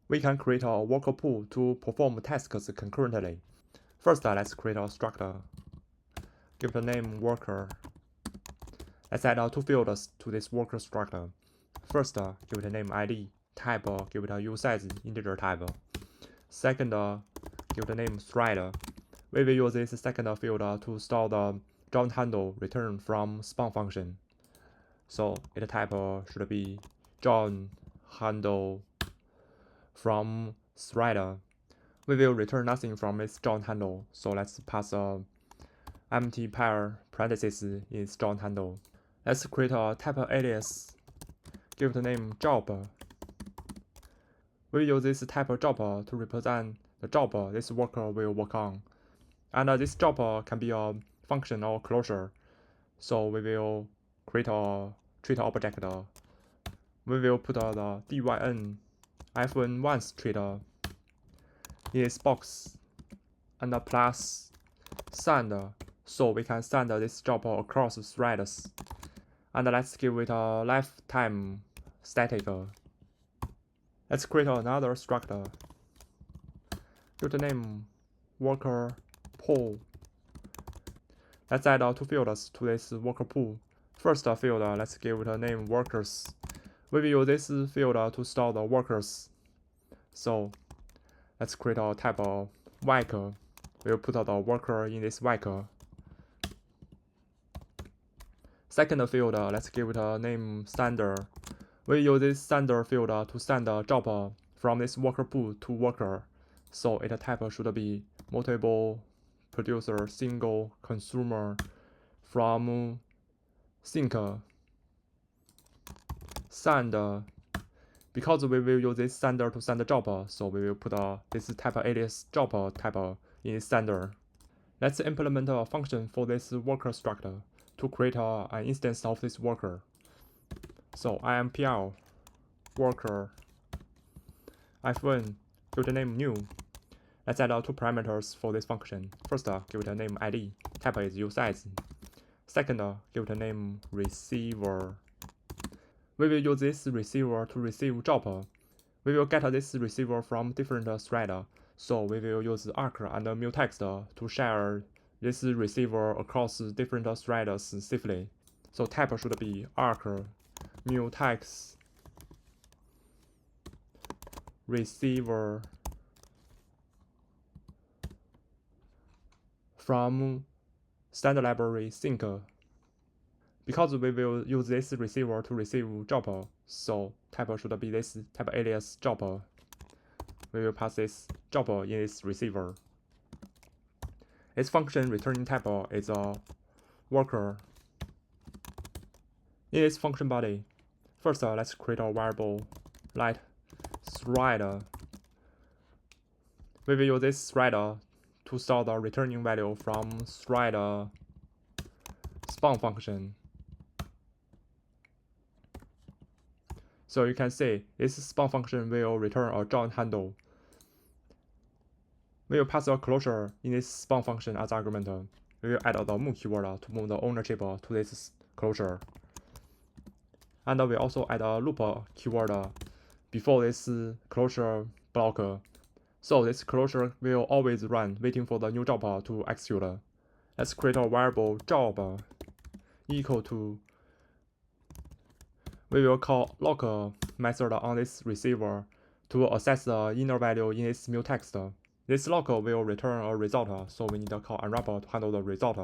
we can create a worker pool to perform tasks concurrently. First, let's create a structure. Give the name worker. Let's add two fields to this worker structure. First, give it a name ID. Type, give it a usize integer type. Second, give the name thread. We will use this second field to store the John handle returned from spawn function. So its type should be John handle from thread. We will return nothing from its John handle, so let's pass a empty pair parentheses in its John handle. Let's create a type alias. Give the name job. We use this type job to represent the job this worker will work on. And this job can be a function or closure. So we will create a treat object. We will put the dyn f1 once treat in this box and plus send, so we can send this job across threads. And let's give it a lifetime static. Let's create another structure. Give the name worker pool. Let's add two fields to this worker pool. First field, let's give it a name workers. We will use this field to store the workers. So let's create a type of vec. We'll put the worker in this vec. Second field, let's give it a name sender. We use this sender field to send a job from this worker pool to worker. So its type should be multiple producer single consumer from sync send. Because we will use this sender to send a job, so we will put this type alias job type in sender. Let's implement a function for this worker structure to create an instance of this worker. So impl worker f1, give it a name new. Let's add two parameters for this function. First, give it a name ID. Type is usize. Second, give it a name receiver. We will use this receiver to receive job. We will get this receiver from different thread, so we will use arc and mutex to share this receiver across different threads safely. So type should be arc mutex receiver from standard library sync. Because we will use this receiver to receive job, so type should be this type alias job. We will pass this job in this receiver. Its function returning type is a worker. In this function body, first let's create a variable like thread. We will use this thread to store the returning value from thread spawn function. So you can see this spawn function will return a John handle. We will pass a closure in this spawn function as argument. We will add the move keyword to move the ownership to this closure. And we also add a loop keyword before this closure block. So this closure will always run, waiting for the new job to execute. Let's create a variable job equal to. We will call lock method on this receiver to access the inner value in this mutex. This lock will return a result, so we need to call unwrap to handle the result.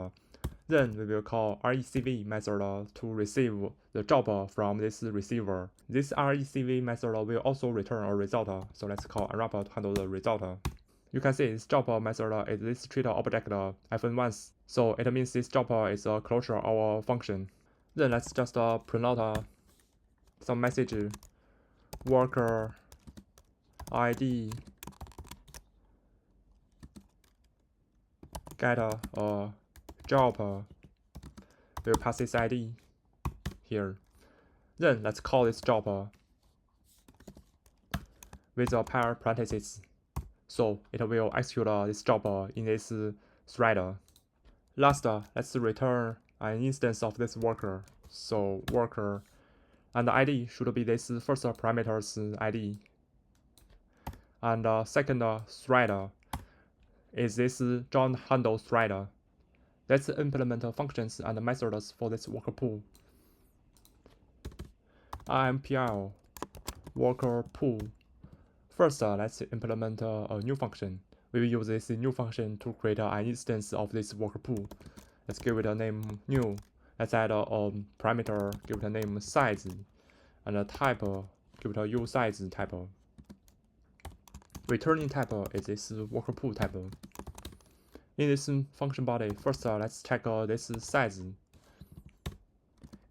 Then we will call recv method to receive the job from this receiver. This recv method will also return a result, so let's call unwrap to handle the result. You can see this job method is this treat object f1 once, so it means this job is a closure of our function. Then let's just print out some message worker ID get a job. We'll pass this ID here. Then let's call this job with a pair parentheses, so it will execute this job in this thread. Last, let's return an instance of this worker. So worker and the ID should be this first parameter's ID. And second thread is this join handle thread. Let's implement functions and methods for this worker pool. IMPL worker pool. First, let's implement a new function. We will use this new function to create an instance of this worker pool. Let's give it a name new. Let's add a parameter, give it a name size, and a type, give it a uSize type. Returning type is this worker pool type. In this function body, first let's check this size.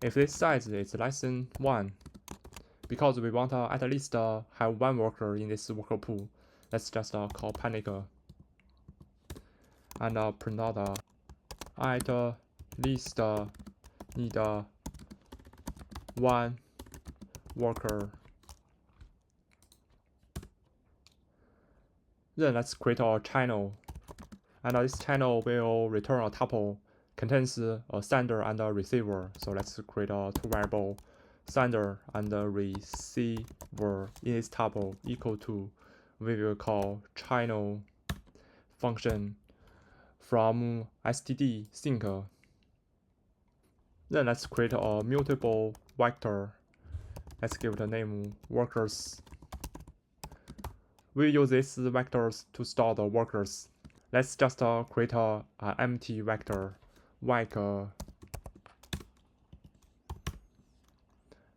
If this size is less than 1, because we want at least have one worker in this worker pool, let's just call panic and print out at least need one worker. Then let's create a channel, and this channel will return a tuple contains a sender and a receiver. So let's create a two variable sender and a receiver in this tuple equal to, we will call channel function from std sync. Then let's create a mutable vector. Let's give it a name workers. We use these vectors to store the workers. Let's just create an empty vector like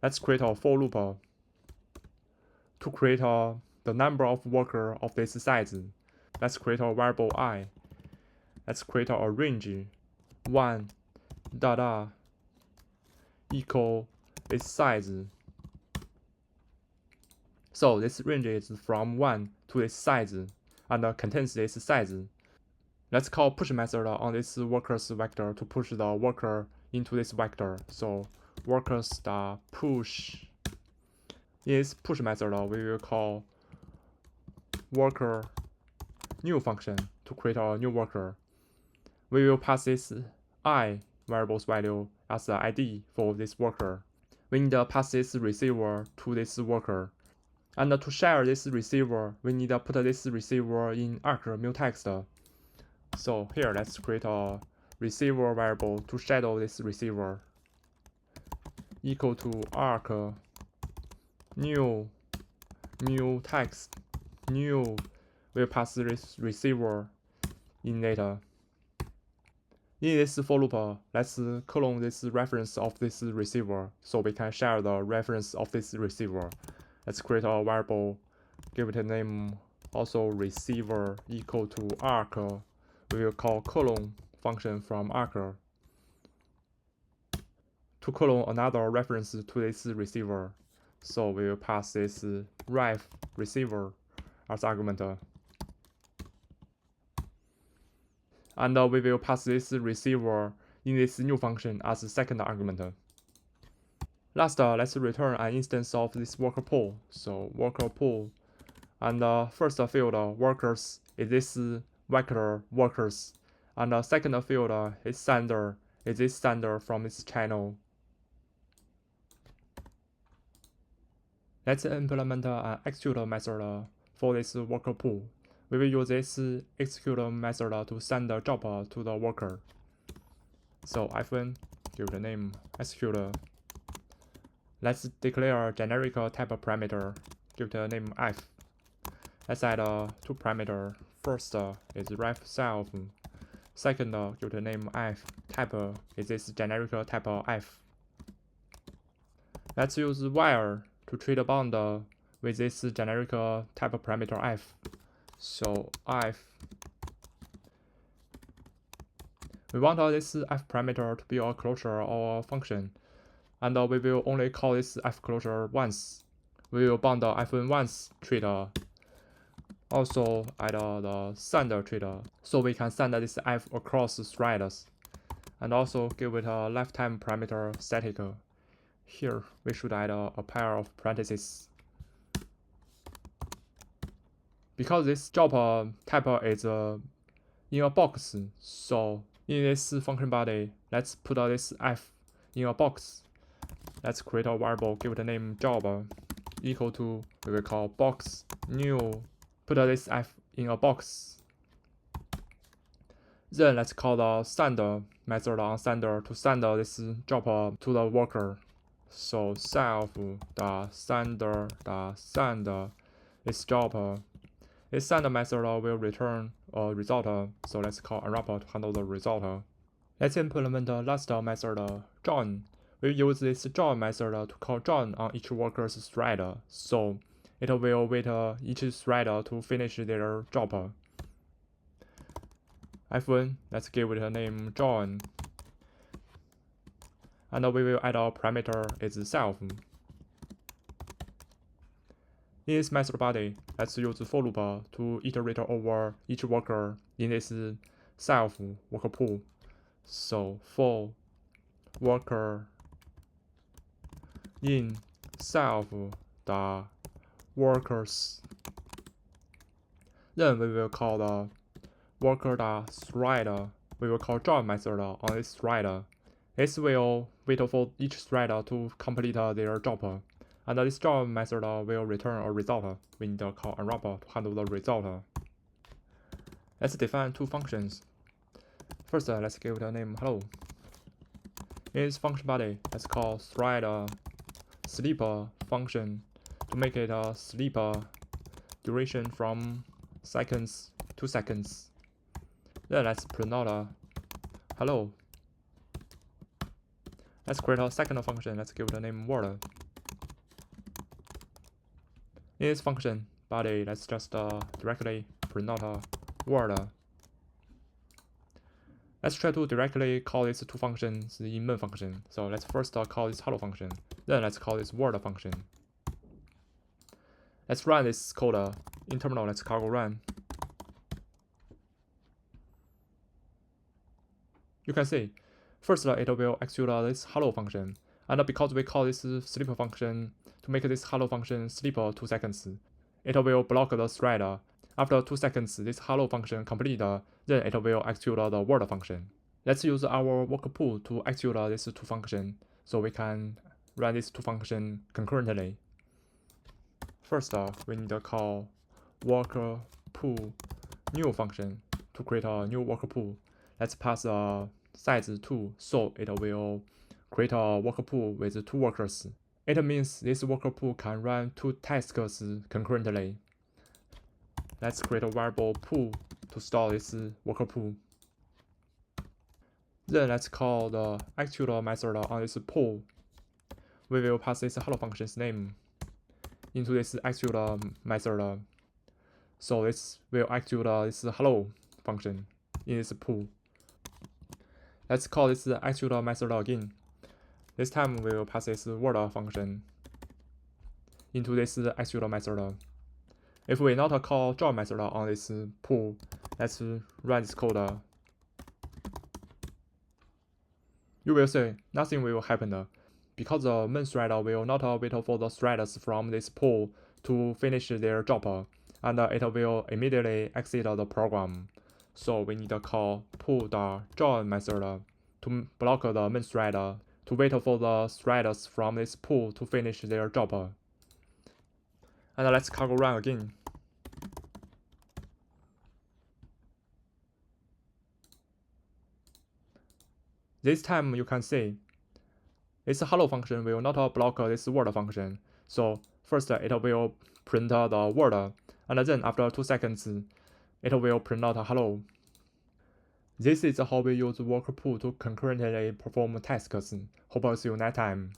let's create a for loop to create the number of worker of this size. Let's create a variable I. Let's create a range 1 data equal this size. So this range is from 1 to this size and contains this size. Let's call push method on this workers vector to push the worker into this vector. So workers.push. In this push method, we will call worker new function to create a new worker. We will pass this I variable's value as the ID for this worker. We need to pass this receiver to this worker. And to share this receiver, we need to put this receiver in arc mutext. So here, let's create a receiver variable to shadow this receiver equal to arc new mutext new. We'll pass this receiver in later. In this for loop, let's clone this reference of this receiver so we can share the reference of this receiver. Let's create a variable, give it a name also receiver equal to arc. We will call clone function from arc to clone another reference to this receiver. So we will pass this ref receiver as argument. And we will pass this receiver in this new function as a second argument. Last, let's return an instance of this worker pool. So worker pool, and first field workers is this vector workers, and second field is sender, is this sender from this channel. Let's implement an execute method for this worker pool. We will use this execute method to send the job to the worker. So -, give the name execute. Let's declare a generic type parameter, give the name f. Let's add two parameters. First is ref self. Second, give the name f. Type is this generic type f. Let's use while to treat a bond with this generic type parameter f. So f. We want this f parameter to be a closure or a function, and we will only call this f closure once. We will bound the f1 once treat. Also add the send treat, so we can send this f across threads, and also give it a lifetime parameter static. Here we should add a pair of parentheses. Because this job type is in a box, so in this function body, let's put this f in a box. Let's create a variable, give it a name job equal to, we will call box new put this f in a box. Then let's call the send method on sender to send this job to the worker. So self.sender.send this job. This send method will return a result. So let's call unwrapper to handle the result. Let's implement the last method, join. We use this join method to call join on each worker's thread. So it will wait each thread to finish their job. F1, let's give it a name join. And we will add a parameter is self. In this method body, let's use for loop to iterate over each worker in this self worker pool. So for worker in self the workers. Then we will call the worker.thread. We will call join method on this thread. This will wait for each thread to complete their job. And this join method will return a result. We need to call unwrapper to handle the result. Let's define two functions. First, let's give it a name hello. In this function body, let's call thread sleep function to make it a sleep duration from seconds to seconds. Then let's print out hello. Let's create a second function. Let's give it a name word. In this function body, let's just directly print out word. Let's try to directly call these two functions in main function. So let's first call this hello function. Then let's call this word function. Let's run this code in terminal. Let's cargo run. You can see, first it will execute this hello function, and because we call this sleep function to make this hello function sleep 2 seconds, it will block the thread. After 2 seconds, this hello function complete, then it will execute the word function. Let's use our worker pool to execute these two functions, so we can run these two functions concurrently. First, we need to call worker pool new function to create a new worker pool. Let's pass size 2, so it will create a worker pool with 2 workers. It means this worker pool can run 2 tasks concurrently. Let's create a variable pool to store this worker pool. Then let's call the execute method on this pool. We will pass this hello function's name into this execute method. So this will execute this hello function in this pool. Let's call this execute method again. This time we will pass this word function into this execute method. If we not call join method on this pool, let's run this code. You will see nothing will happen because the main thread will not wait for the threads from this pool to finish their job, and it will immediately exit the program. So we need to call pool.join method to block the main thread to wait for the threads from this pool to finish their job. And let's cargo run again. This time you can see this hello function will not block this word function. So first it will print the word, and then after 2 seconds it will print out hello. This is how we use worker pool to concurrently perform tasks. Hope I'll see you next time.